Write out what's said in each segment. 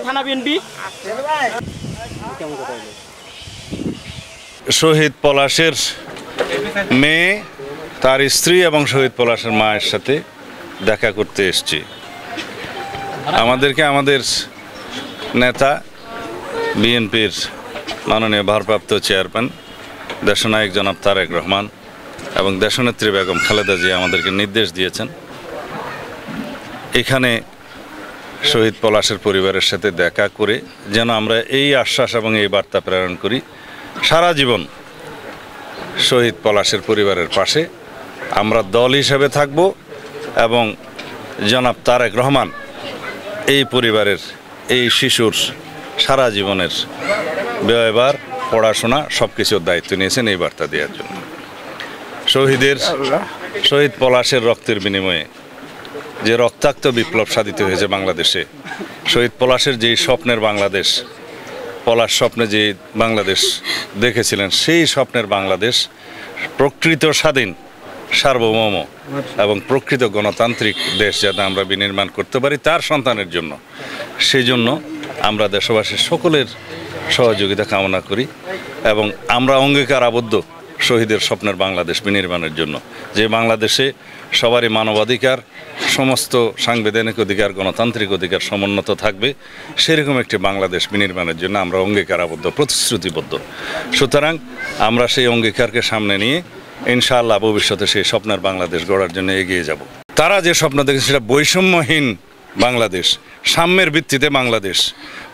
থানা বিএনপি। শহীদ পলাশের মেয়ে, তার স্ত্রী এবং শহীদ পলাশের মায়ের সাথে দেখা করতে এসেছি। আমাদেরকে আমাদের নেতা বিএনপির মাননীয় ভারপ্রাপ্ত চেয়ারম্যান দেশনায়ক জনাব তারেক রহমান এবং দেশনেত্রী বেগম খালেদা জিয়া আমাদেরকে নির্দেশ দিয়েছেন এখানে শহীদ পলাশের পরিবারের সাথে দেখা করে যেন আমরা এই আশ্বাস এবং এই বার্তা প্রেরণ করি, সারা জীবন শহীদ পলাশের পরিবারের পাশে আমরা দল হিসেবে থাকব এবং জনাব তারেক রহমান এই পরিবারের এই শিশুর সারা জীবনের ব্যয়ভার, পড়াশোনা সব কিছুর দায়িত্ব নিয়েছেন এই বার্তা দেওয়ার জন্য। শহীদ পলাশের রক্তের বিনিময়ে যে রক্তাক্ত বিপ্লব সাধিত হয়েছে বাংলাদেশে, শহীদ পলাশের যেই স্বপ্নের বাংলাদেশ, পলাশ স্বপ্নে যে বাংলাদেশ দেখেছিলেন, সেই স্বপ্নের বাংলাদেশ প্রকৃত স্বাধীন, সার্বভৌম এবং প্রকৃত গণতান্ত্রিক দেশ যাতে আমরা বিনির্মাণ করতে পারি তার সন্তানের জন্য, সেই জন্য আমরা দেশবাসীর সকলের সহযোগিতা কামনা করি এবং আমরা অঙ্গীকার আবদ্ধ শহীদের স্বপ্নের বাংলাদেশ বিনির্মাণের জন্য, যে বাংলাদেশে সবারই মানবাধিকার, সমস্ত সাংবিধানিক অধিকার, গণতান্ত্রিক অধিকার সমুন্নত থাকবে, সেরকম একটি বাংলাদেশ বিনির্মাণের জন্য আমরা অঙ্গীকার আবদ্ধ, প্রতিশ্রুতিবদ্ধ। সুতরাং আমরা সেই অঙ্গীকারকে সামনে নিয়ে ইনশাআল্লাহ ভবিষ্যতে সেই স্বপ্নের বাংলাদেশ গড়ার জন্য এগিয়ে যাব। তারা যে স্বপ্ন দেখেছে সেটা বৈষম্যহীন বাংলাদেশ, সাম্যের ভিত্তিতে বাংলাদেশ,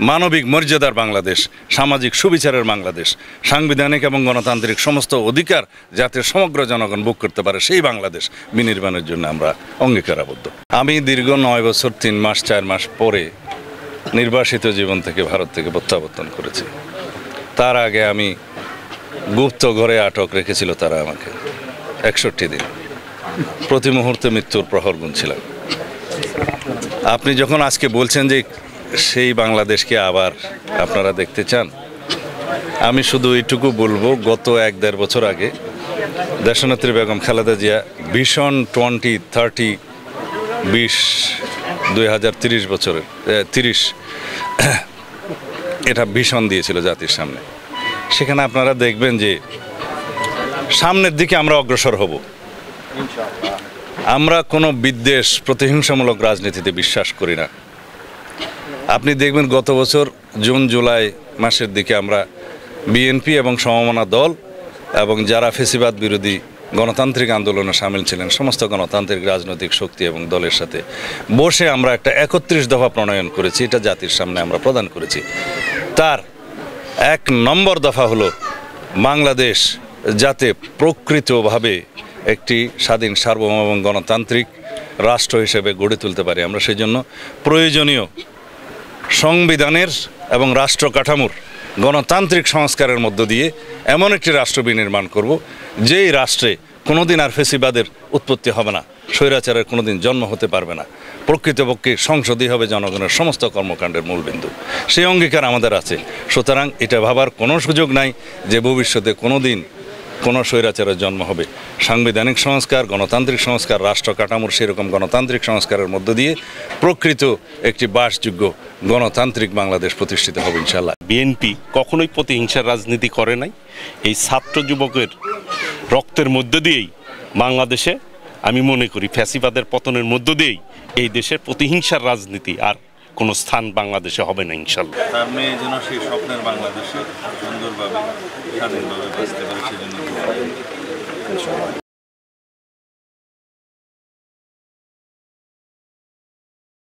মানবিক মর্যাদার বাংলাদেশ, সামাজিক সুবিচারের বাংলাদেশ, সাংবিধানিক এবং গণতান্ত্রিক সমস্ত অধিকার যাতে সমগ্র জনগণ ভোগ করতে পারে, সেই বাংলাদেশ বিনির্মাণের জন্য আমরা অঙ্গীকারাবদ্ধ। আমি দীর্ঘ 9 বছর 3 মাস 4 মাস পরে নির্বাসিত জীবন থেকে ভারত থেকে প্রত্যাবর্তন করেছি। তার আগে আমি গুপ্ত ঘরে আটক রেখেছিল তারা আমাকে 61 দিন, প্রতি মুহূর্তে মৃত্যুর প্রহর গুনছিলাম। আপনি যখন আজকে বলছেন যে সেই বাংলাদেশকে আবার আপনারা দেখতে চান, আমি শুধু এইটুকু বলবো, গত 1-1.5 বছর আগে দেশনেত্রী বেগম খালেদা জিয়া ভিশন 2030 2030 বছরের 30 এটা ভিশন দিয়েছিল জাতির সামনে। সেখানে আপনারা দেখবেন যে সামনের দিকে আমরা অগ্রসর হব। আমরা কোনো বিদ্বেষ, প্রতিহিংসামূলক রাজনীতিতে বিশ্বাস করি না। আপনি দেখবেন গত বছর জুন জুলাই মাসের দিকে আমরা বিএনপি এবং সমমনা দল এবং যারা ফ্যাসিবাদ বিরোধী গণতান্ত্রিক আন্দোলনে সামিল ছিলেন সমস্ত গণতান্ত্রিক রাজনৈতিক শক্তি এবং দলের সাথে বসে আমরা একটা 31 দফা প্রণয়ন করেছি, এটা জাতির সামনে আমরা প্রদান করেছি। তার 1 নম্বর দফা হলো বাংলাদেশ যাতে প্রকৃতভাবে একটি স্বাধীন, সার্বভৌম এবং গণতান্ত্রিক রাষ্ট্র হিসেবে গড়ে তুলতে পারি। আমরা সেই জন্য প্রয়োজনীয় সংবিধানের এবং রাষ্ট্র কাঠামোর গণতান্ত্রিক সংস্কারের মধ্য দিয়ে এমন একটি রাষ্ট্র বিনির্মাণ করব, যেই রাষ্ট্রে কোনোদিন আর ফ্যাসিবাদের উৎপত্তি হবে না, স্বৈরাচারের কোনোদিন জন্ম হতে পারবে না। প্রকৃতপক্ষে সংসদই হবে জনগণের সমস্ত কর্মকাণ্ডের মূলবিন্দু। সেই অঙ্গীকার আমাদের আছে। সুতরাং এটা ভাবার কোনো সুযোগ নাই যে ভবিষ্যতে কোনোদিন কোনো স্বৈরাচারের জন্ম হবে। সাংবিধানিক সংস্কার, গণতান্ত্রিক সংস্কার, রাষ্ট্র কাঠামোর সেরকম গণতান্ত্রিক সংস্কারের মধ্য দিয়ে প্রকৃত একটি বাসযোগ্য গণতান্ত্রিক বাংলাদেশ প্রতিষ্ঠিত হবে ইনশাআল্লাহ। বিএনপি কখনোই প্রতিহিংসার রাজনীতি করে নাই। এই ছাত্র যুবকের রক্তের মধ্য দিয়েই বাংলাদেশে, আমি মনে করি ফ্যাসিবাদের পতনের মধ্য দিয়েই এই দেশে প্রতিহিংসার রাজনীতি আর কোনো স্থান বাংলাদেশে হবে না ইনশাআল্লাহ। তার মেয়ে যেন সেই স্বপ্নের বাংলাদেশে সুন্দরভাবে, স্বাধীনভাবে বাঁচতে পারে, সেজন্য